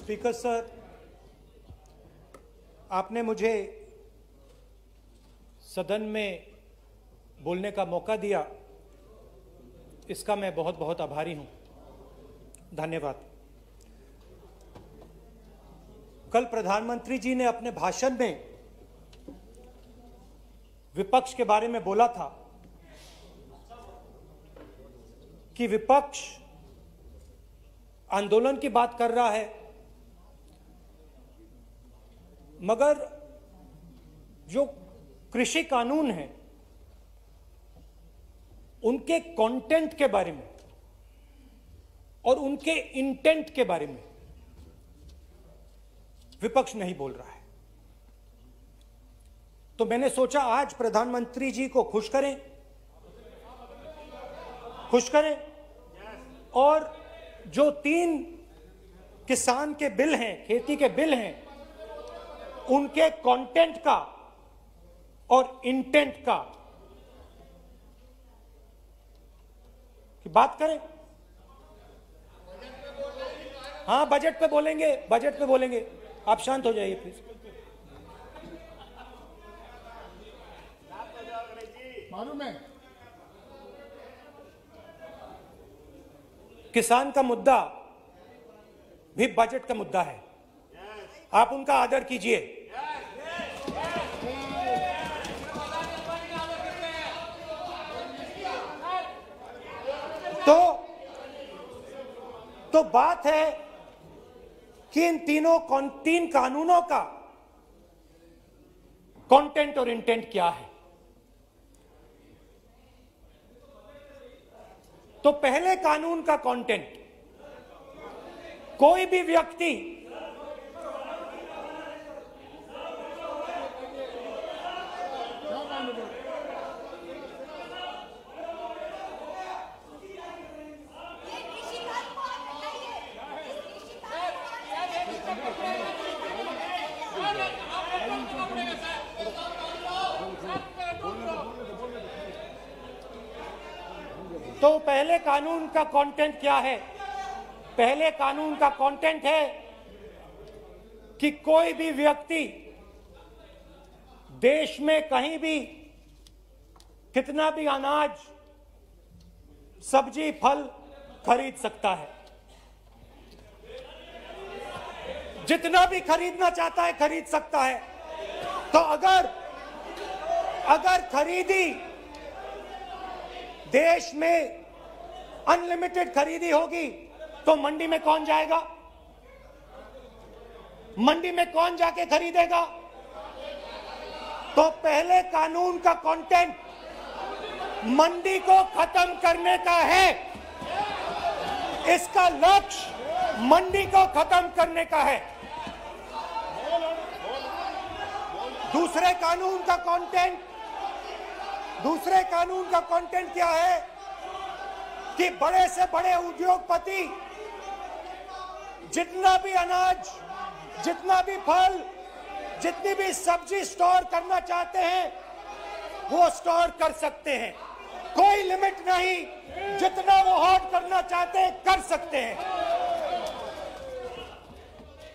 Speaker sir, आपने मुझे सदन में बोलने का मौका दिया, इसका मैं बहुत बहुत आभारी हूं। धन्यवाद। कल प्रधानमंत्री जी ने अपने भाषण में विपक्ष के बारे में बोला था कि विपक्ष आंदोलन की बात कर रहा है, मगर जो कृषि कानून है उनके कंटेंट के बारे में और उनके इंटेंट के बारे में विपक्ष नहीं बोल रहा है। तो मैंने सोचा आज प्रधानमंत्री जी को खुश करें और जो 3 किसान के बिल हैं, खेती के बिल हैं, उनके कंटेंट का और इंटेंट का की बात करें। हाँ, बजट पे बोलेंगे। आप शांत हो जाइए प्लीज। मालूम है किसान का मुद्दा भी बजट का मुद्दा है, आप उनका आदर कीजिए। तो बात है कि इन 3 कानूनों का कंटेंट और इंटेंट क्या है। तो पहले कानून का कंटेंट, कोई भी व्यक्ति तो पहले कानून का कंटेंट क्या है? पहले कानून का कंटेंट है कि कोई भी व्यक्ति देश में कहीं भी कितना भी अनाज, सब्जी, फल खरीद सकता है। जितना भी खरीदना चाहता है खरीद सकता है। तो अगर खरीदी देश में अनलिमिटेड खरीदी होगी तो मंडी में कौन जाएगा? मंडी में कौन जाके खरीदेगा? तो पहले कानून का कंटेंट मंडी को खत्म करने का है। इसका लक्ष्य मंडी को खत्म करने का है। दूसरे कानून का कंटेंट क्या है कि बड़े से बड़े उद्योगपति जितना भी अनाज, जितना भी फल, जितनी भी सब्जी स्टोर करना चाहते हैं वो स्टोर कर सकते हैं। कोई लिमिट नहीं, जितना वो होल्ड करना चाहते हैं कर सकते हैं।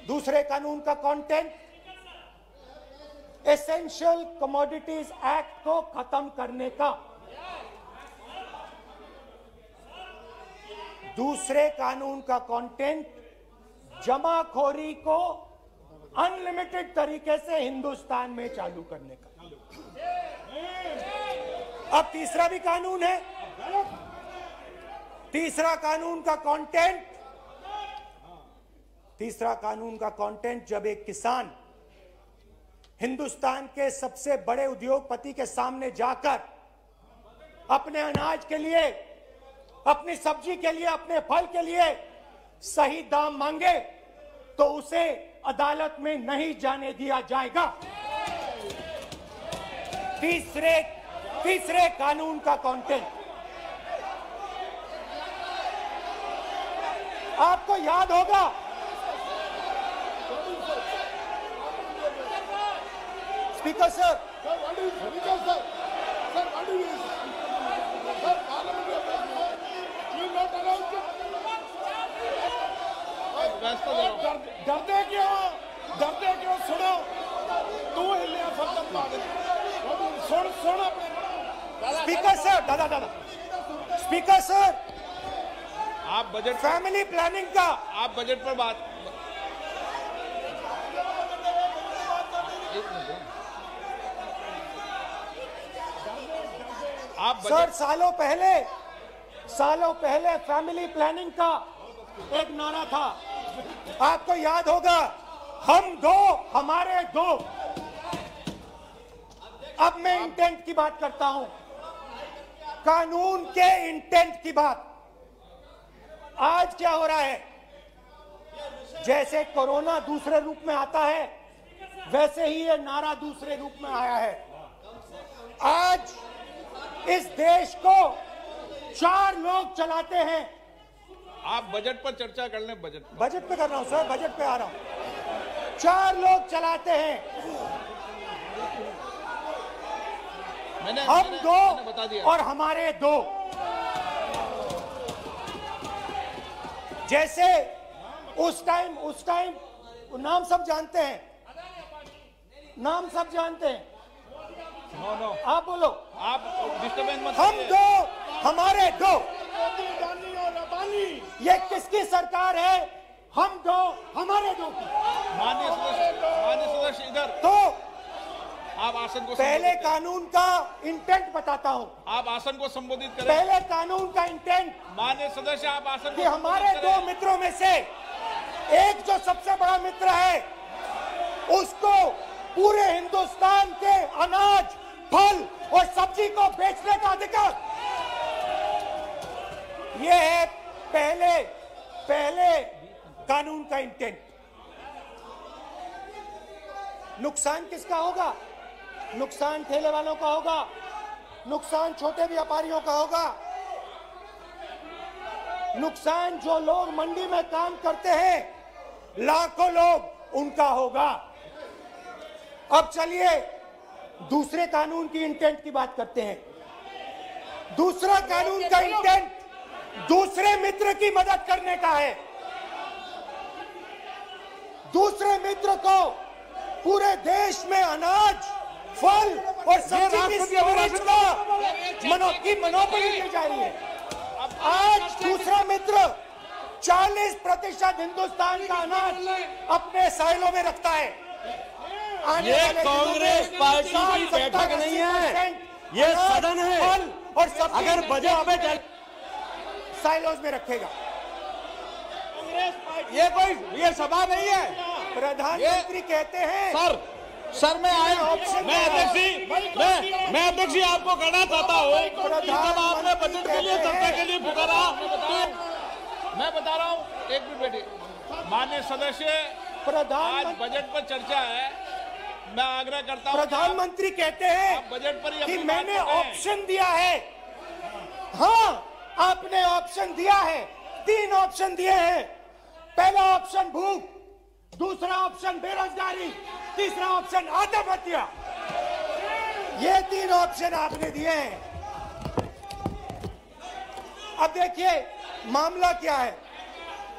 दूसरे कानून का कंटेंट एसेंशियल कमोडिटीज एक्ट को खत्म करने का। दूसरे कानून का कंटेंट जमाखोरी को अनलिमिटेड तरीके से हिंदुस्तान में चालू करने का। अब तीसरा भी कानून है। तीसरा कानून का कंटेंट जब एक किसान हिंदुस्तान के सबसे बड़े उद्योगपति के सामने जाकर अपने अनाज के लिए, अपनी सब्जी के लिए, अपने फल के लिए सही दाम मांगे तो उसे अदालत में नहीं जाने दिया जाएगा। तीसरे कानून का कंटेंट आपको याद होगा, स्पीकर सर, फैसला दे रहा हूं। डरते क्यों? सुनो, तू हिलिया फर्दम पागल सुन अपने स्पीकर सर, दादा स्पीकर सर, आप बजट फैमिली प्लानिंग का आप बजट पर बात आप सर, सालों पहले फैमिली प्लानिंग का एक नारा था, आपको याद होगा, हम दो हमारे दो। अब मैं इंटेंट की बात करता हूं, कानून के इंटेंट की बात। आज क्या हो रहा है, जैसे कोरोना दूसरे रूप में आता है, वैसे ही ये नारा दूसरे रूप में आया है। आज इस देश को 4 लोग चलाते हैं। आप बजट पर चर्चा कर लें। बजट पे कर रहा हूं सर, बजट पे आ रहा हूं। 4 लोग चलाते हैं, हम दो बता दिया। और हमारे दो। जैसे उस टाइम नाम सब जानते हैं, नाम सब जानते हैं। नो आप बोलो। आप डिस्टर्बेंस मत हम करिए। दो हमारे दो। ये किसकी सरकार है? हम दो हमारे दो की। माननीय सदस्य इधर। तो आप आसन को पहले संबोधित करें। कानून का इंटेंट बताता हूं। आप आसन को संबोधित करें। पहले कानून का इंटेंट माननीय सदस्य, आप आसन कि को हमारे संबोधित दो करें। मित्रों में से एक जो सबसे बड़ा मित्र है, उसको पूरे हिंदुस्तान के अनाज, फल और सब्जी को बेचने का अधिकार। यह है पहले कानून का इंटेंट। नुकसान किसका होगा? नुकसान ठेले वालों का होगा, नुकसान छोटे व्यापारियों का होगा, नुकसान जो लोग मंडी में काम करते हैं, लाखों लोग, उनका होगा। अब चलिए दूसरे कानून की इंटेंट की बात करते हैं। दूसरा कानून का इंटेंट दूसरे मित्र की मदद करने का है। दूसरे मित्र को पूरे देश में अनाज, फल और सब्जी की स्टोरेज की मोनोपोली दी जा रही है। आज दूसरा मित्र 40% हिंदुस्तान का अनाज अपने साइलों में रखता है। ये कांग्रेस पार्टी की बैठक नहीं है, ये सदन है। फल और सब्जी अगर बजट पे साइलोज में रखेगा। ये सभा नहीं है। प्रधानमंत्री कहते हैं सर मैं अध्यक्ष जी आपको कहना चाहता हूँ कि जब आपने बजट के लिए चर्चा के लिए पुकारा तो मैं बता रहा हूँ, एक मिनट बैठिए। माननीय सदस्य, आज बजट पर चर्चा है, मैं आग्रह करता हूँ। प्रधानमंत्री कहते हैं बजट पर ही कि अपनी बात मैंने करें। ऑप्शन दिया है। हाँ, आपने ऑप्शन दिया है। 3 ऑप्शन दिए हैं। पहला ऑप्शन भूख, दूसरा ऑप्शन बेरोजगारी, तीसरा ऑप्शन आत्महत्या। ये 3 ऑप्शन आपने दिए हैं। अब देखिए मामला क्या है।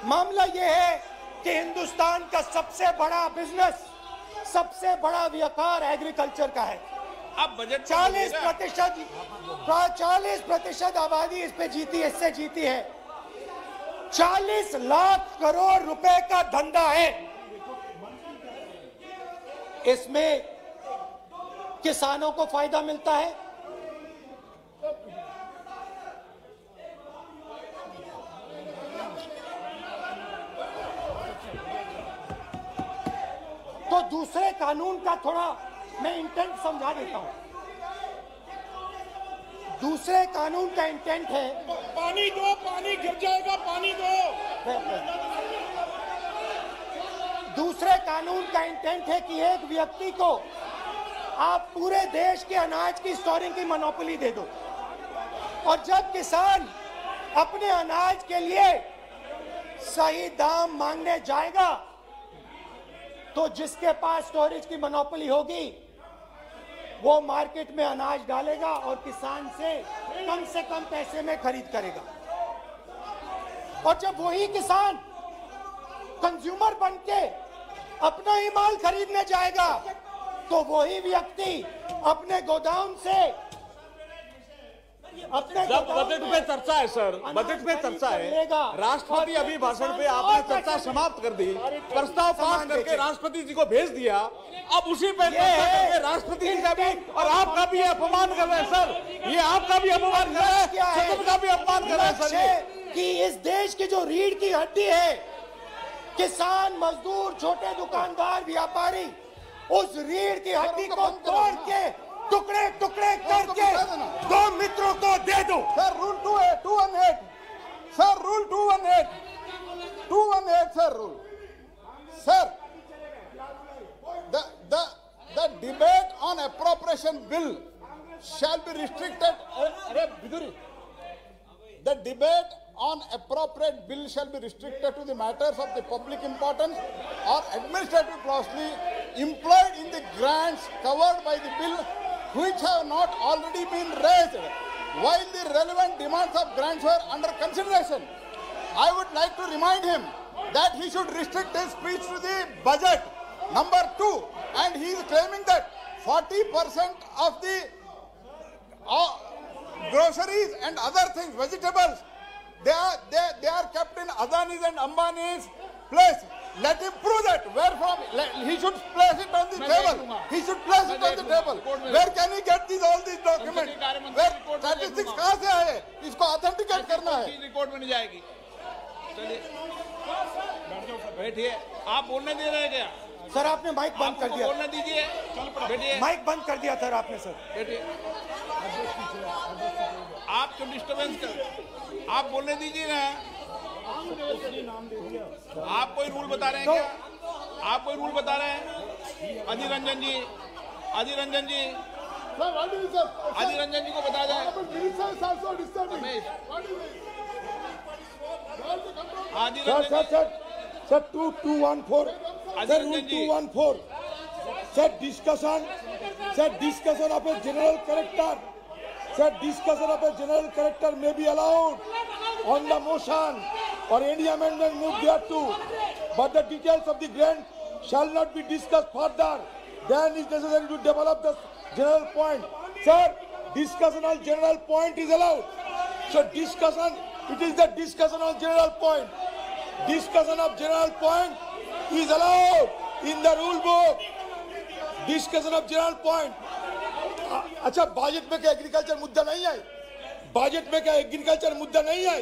मामला ये है कि हिंदुस्तान का सबसे बड़ा बिजनेस, सबसे बड़ा व्यापार एग्रीकल्चर का है। अब बजट 40% आबादी इस पे जीती है, इससे जीती है। 40 लाख करोड़ रुपए का धंधा है। इसमें किसानों को फायदा मिलता है, तो दूसरे कानून का थोड़ा मैं इंटेंट समझा देता हूं। दूसरे कानून का इंटेंट है, पानी दो, पानी गिर जाएगा, पानी दो। दूसरे कानून का इंटेंट है कि एक व्यक्ति को आप पूरे देश के अनाज की स्टोरिंग की मोनोपोली दे दो, और जब किसान अपने अनाज के लिए सही दाम मांगने जाएगा तो जिसके पास स्टोरेज की मोनोपोली होगी वो मार्केट में अनाज डालेगा और किसान से कम पैसे में खरीद करेगा। और जब वही किसान कंज्यूमर बन के अपना ही माल खरीदने जाएगा तो वही व्यक्ति अपने गोदाम से जब बजट पे चर्चा है सर, बजट पे चर्चा है, राष्ट्रपति अभी भाषण पे आपने चर्चा समाप्त कर दी, प्रस्ताव पास करके राष्ट्रपति जी को भेज दिया, अब उसी पे चर्चा करके राष्ट्रपति जी का भी और आपका भी अपमान कर रहे हैं सर, ये आपका भी अपमान कर रहे हैं, सदन का भी अपमान कर रहे हैं सर। कि इस देश की जो रीढ़ की हड्डी है, किसान, मजदूर, छोटे दुकानदार, व्यापारी, उस रीढ़ की हड्डी को तोड़ के टुकड़े टुकड़े करके दो मित्रों को दे दो। Sir rule 218 sir, rule 218 sir, rule sir, the debate on appropriation bill shall be restricted. The debate on appropriate bill shall be restricted to the matters of the public importance or administrative clausely employed in the grants covered by the bill which have not already been raised while the relevant demands of grants were under consideration. I would like to remind him that he should restrict his speech to the budget. Number 2, and he is claiming that 40% of the groceries and other things, vegetables, they are kept in Adani's and Ambani's place. Let him prove that. Where from? He should place it on the table. He should place it on the table. Where can he get all these documents? Where statistics कहाँ से आए? इसको authenticate करना है. Record में नहीं जाएगी. चलिए. बैठिए. आप बोलने दे रहे हैं क्या? सर आपने माइक बंद कर दिया। बोलने दीजिए। बैठिए। माइक बंद कर दिया सर आपने सर। बैठिए। आप क्यों डिस्टर्बेंस कर? आप बोलने दीजिए ना। आप कोई रूल बता रहे हैं क्या? आप कोई रूल बता रहे हैं? अधीर रंजन जी, अधीर रंजन जी, अधीर रंजन जी को बता दें। Sir, 214. Sir, rule 214. Sir, discussion of a general character. Sir, discussion of a general character may be allowed on the motion or any amendment moved thereto, but the details of the grant shall not be discussed further. Then it is necessary to develop the general point. Sir, discussion on general point is allowed. So discussion, it is the discussion on general point. Discussion of general point is allowed in the rule book. Discussion of general point. अच्छा budget में क्या agriculture मुद्दा नहीं है? Budget में क्या agriculture मुद्दा नहीं है?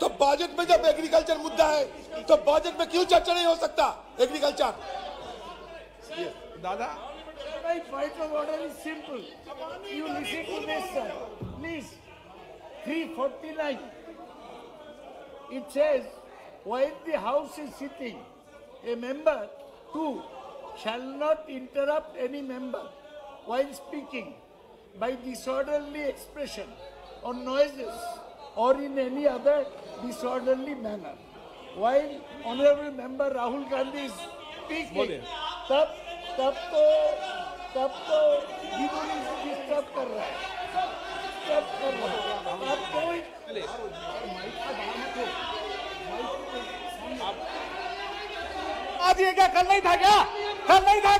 तो बजट में जब एग्रीकल्चर मुद्दा है तो बजट में क्यों चर्चा नहीं हो सकता एग्रीकल्चर? दादा, my point of order is simple. You listen to this, sir. Please. 349. It says, while the House is sitting, a member, 2, shall not interrupt any member while speaking by disorderly expression or noises or in any other disorderly manner. While Honorable Member Rahul Gandhi is speaking, तब तो disturb कर रहा है, अब कोई आज ये क्या कल नहीं था क्या? कल नहीं था?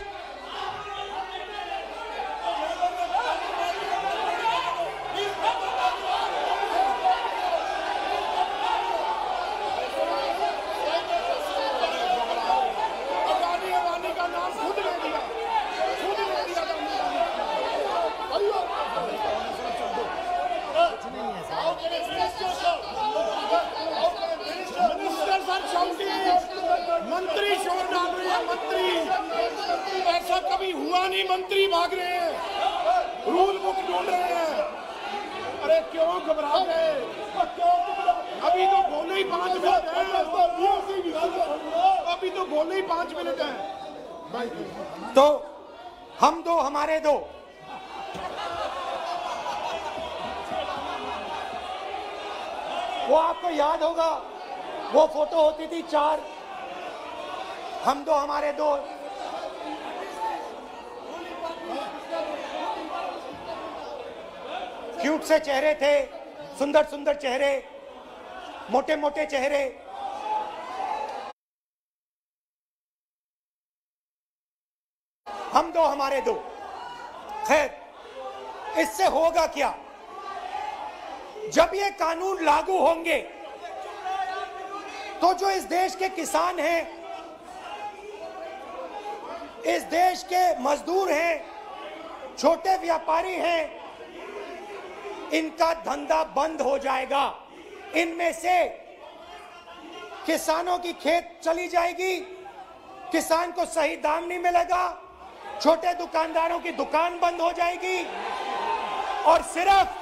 मंत्री शोर डाल रहे हैं, मंत्री ऐसा कभी हुआ नहीं, मंत्री भाग रहे हैं, रूल बुक ढूंढ रहे हैं। अरे क्यों घबरा गए? अभी तो बोले ही 5 मिनट है, अभी तो बोले ही 5 मिनट है। तो हम दो हमारे दो, वो आपको याद होगा, वो फोटो होती थी 4, हम दो हमारे दो। क्यूट से चेहरे थे, सुंदर सुंदर चेहरे, मोटे मोटे चेहरे, हम दो हमारे दो। खैर, इससे होगा क्या? जब ये कानून लागू होंगे तो जो इस देश के किसान हैं, इस देश के मजदूर हैं, छोटे व्यापारी हैं, इनका धंधा बंद हो जाएगा। इनमें से किसानों की खेत चली जाएगी, किसान को सही दाम नहीं मिलेगा, छोटे दुकानदारों की दुकान बंद हो जाएगी और सिर्फ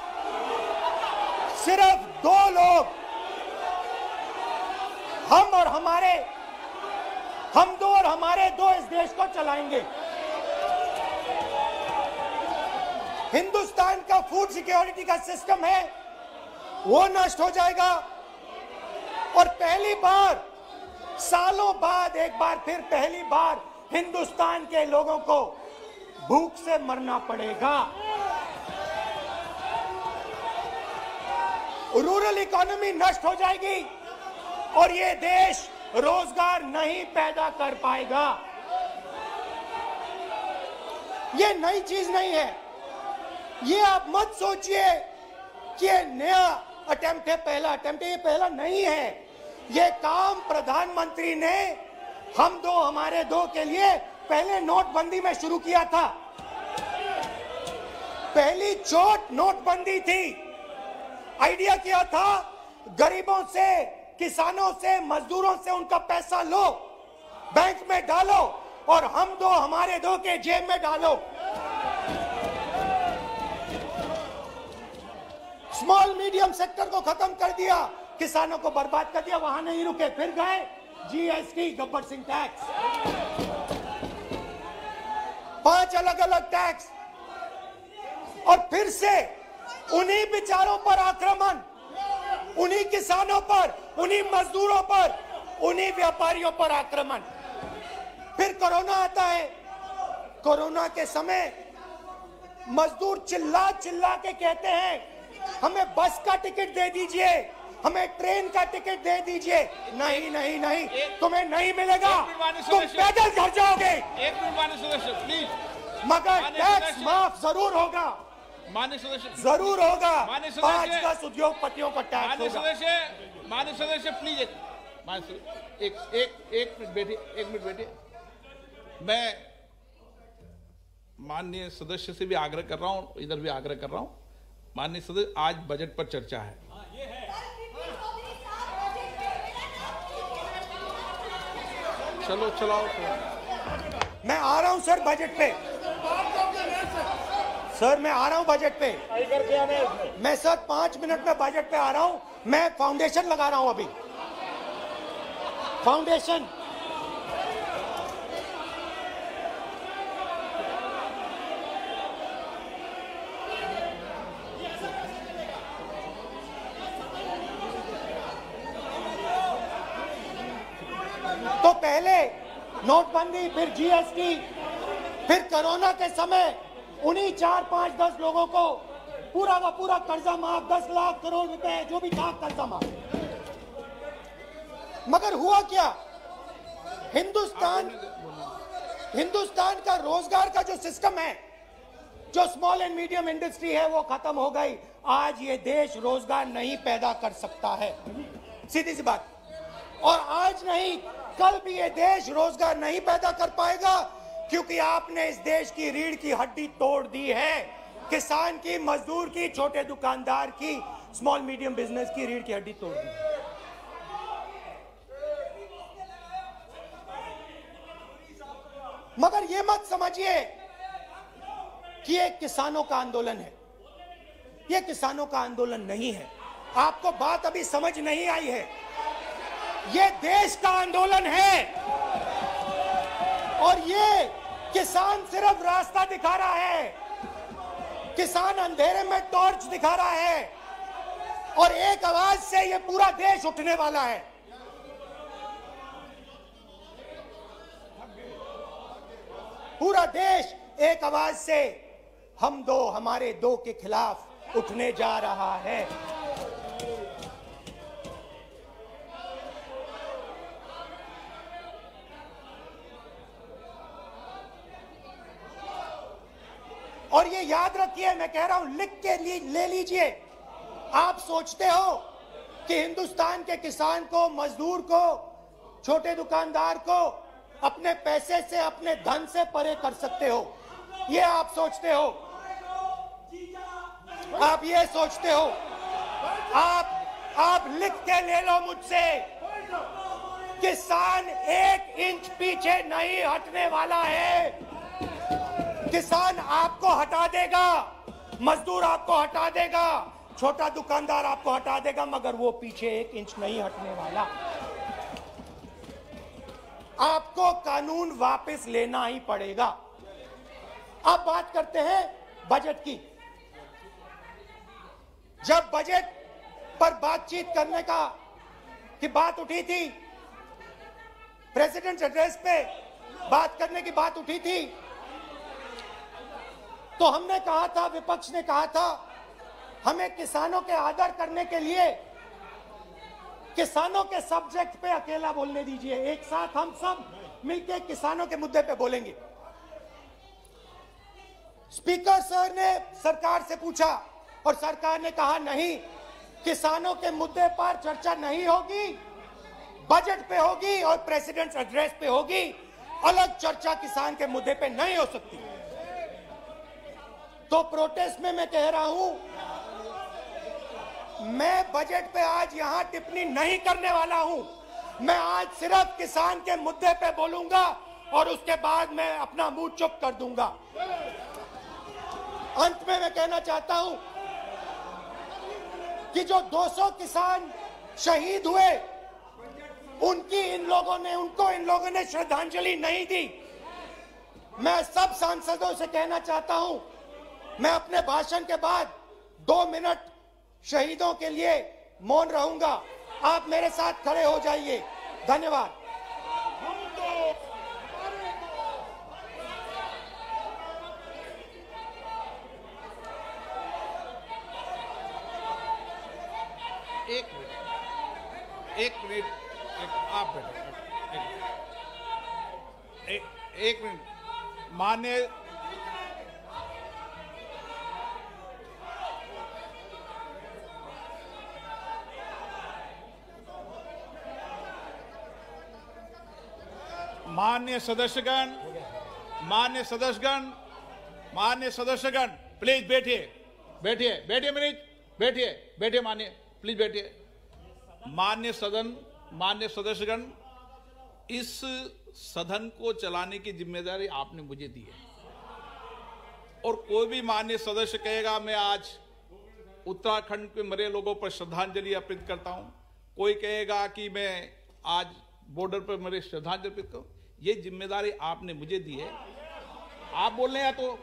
दो लोग, हम दो और हमारे दो इस देश को चलाएंगे। हिंदुस्तान का फूड सिक्योरिटी का सिस्टम है वो नष्ट हो जाएगा और पहली बार सालों बाद एक बार फिर पहली बार हिंदुस्तान के लोगों को भूख से मरना पड़ेगा। रूरल इकोनॉमी नष्ट हो जाएगी और ये देश रोजगार नहीं पैदा कर पाएगा। ये नई चीज नहीं है। ये आप मत सोचिए कि ये नया अटेम्प्ट है, पहला अटेम्प्ट है। ये पहला नहीं है। ये काम प्रधानमंत्री ने हम दो हमारे दो के लिए पहले नोटबंदी में शुरू किया था। पहली चोट नोटबंदी थी। आइडिया किया था गरीबों से, किसानों से, मजदूरों से उनका पैसा लो, बैंक में डालो और हम दो हमारे दो के जेब में डालो। स्मॉल मीडियम सेक्टर को खत्म कर दिया, किसानों को बर्बाद कर दिया। वहां नहीं रुके, फिर गए जीएसटी, गब्बर सिंह टैक्स, 5 अलग अलग टैक्स और फिर से उन्हीं बेचारों पर आक्रमण, उन्हीं किसानों पर, उन्हीं मजदूरों पर, उन्हीं व्यापारियों पर आक्रमण। फिर कोरोना आता है। कोरोना के समय मजदूर चिल्ला चिल्ला के कहते हैं हमें बस का टिकट दे दीजिए, हमें ट्रेन का टिकट दे दीजिए। नहीं नहीं नहीं, तुम्हें नहीं मिलेगा, तुम पैदल घर जाओगे। एक मिनट माननीय सदस्य प्लीज। मगर टैक्स माफ जरूर होगा, माननीय सदस्य जरूर होगा। माननीय 5-10 उद्योगपतियों को टैक्स होगा। माननीय सदस्य प्लीज, एक मिनट बैठिए, एक मिनट बैठिए। मैं माननीय सदस्य से भी आग्रह कर रहा हूं, इधर भी आग्रह कर रहा हूं। माननीय सदस्य, आज बजट पर चर्चा है। चलो चलाओ। मैं आ रहा हूं सर बजट पे। सर मैं आ रहा हूं बजट पे। मैं सर 5 मिनट में बजट पे आ रहा हूं। मैं फाउंडेशन लगा रहा हूं अभी, फाउंडेशन। तो पहले नोटबंदी, फिर जीएसटी, फिर कोरोना के समय उन्हीं 4, 5, 10 लोगों को पूरा का पूरा कर्जा माफ, 10 लाख करोड़ रुपए जो भी था कर्जा माफ। मगर हुआ क्या? हिंदुस्तान का रोजगार का जो सिस्टम है, जो स्मॉल एंड मीडियम इंडस्ट्री है, वो खत्म हो गई। आज ये देश रोजगार नहीं पैदा कर सकता है, सीधी सी बात। और आज नहीं, कल भी ये देश रोजगार नहीं पैदा कर पाएगा, क्योंकि आपने इस देश की रीढ़ की हड्डी तोड़ दी है। किसान की, मजदूर की, छोटे दुकानदार की, स्मॉल मीडियम बिजनेस की रीढ़ की हड्डी तोड़ दी। मगर ये मत समझिए कि ये किसानों का आंदोलन है। ये किसानों का आंदोलन नहीं है। आपको बात अभी समझ नहीं आई है। ये देश का आंदोलन है और ये किसान सिर्फ रास्ता दिखा रहा है। किसान अंधेरे में टॉर्च दिखा रहा है और एक आवाज से ये पूरा देश उठने वाला है। पूरा देश एक आवाज से हम दो हमारे दो के खिलाफ उठने जा रहा है। और ये याद रखिए, मैं कह रहा हूं, लिख के ले लीजिए। आप सोचते हो कि हिंदुस्तान के किसान को, मजदूर को, छोटे दुकानदार को अपने पैसे से, अपने धन से परे कर सकते हो, ये आप सोचते हो, आप ये सोचते हो। आप लिख के ले लो मुझसे, किसान 1 इंच पीछे नहीं हटने वाला है। किसान आपको हटा देगा, मजदूर आपको हटा देगा, छोटा दुकानदार आपको हटा देगा, मगर वो पीछे 1 इंच नहीं हटने वाला। आपको कानून वापस लेना ही पड़ेगा। अब बात करते हैं बजट की। जब बजट पर बातचीत करने की बात उठी थी, प्रेसिडेंट एड्रेस पे बात करने की बात उठी थी, तो हमने कहा था, विपक्ष ने कहा था, हमें किसानों के आदर करने के लिए किसानों के सब्जेक्ट पे अकेला बोलने दीजिए, एक साथ हम सब मिलकर किसानों के मुद्दे पे बोलेंगे। स्पीकर सर ने सरकार से पूछा और सरकार ने कहा नहीं, किसानों के मुद्दे पर चर्चा नहीं होगी, बजट पे होगी और प्रेसिडेंट एड्रेस पे होगी, अलग चर्चा किसान के मुद्दे पे नहीं हो सकती। तो प्रोटेस्ट में मैं कह रहा हूं, मैं बजट पे आज यहां टिप्पणी नहीं करने वाला हूं। मैं आज सिर्फ किसान के मुद्दे पे बोलूंगा और उसके बाद मैं अपना मुंह चुप कर दूंगा। अंत में मैं कहना चाहता हूं कि जो 200 किसान शहीद हुए, उनको इन लोगों ने श्रद्धांजलि नहीं दी। मैं सब सांसदों से कहना चाहता हूं, मैं अपने भाषण के बाद 2 मिनट शहीदों के लिए मौन रहूंगा। आप मेरे साथ खड़े हो जाइए। धन्यवाद। एक मिनट, आप बैठो। एक मिनट, मान्य सदस्यगण, प्लीज बैठिए मनीष, बैठिए मान्य, प्लीज बैठिए। मान्य सदस्यगण, इस सदन को चलाने की जिम्मेदारी आपने मुझे दी है, और कोई भी मान्य सदस्य कहेगा मैं आज उत्तराखंड के मरे लोगों पर श्रद्धांजलि अर्पित करता हूं, कोई कहेगा कि मैं आज बॉर्डर पर मरे श्रद्धांजलि अर्पित करूं, ये जिम्मेदारी आपने मुझे दी है। आप बोल रहे हैं तो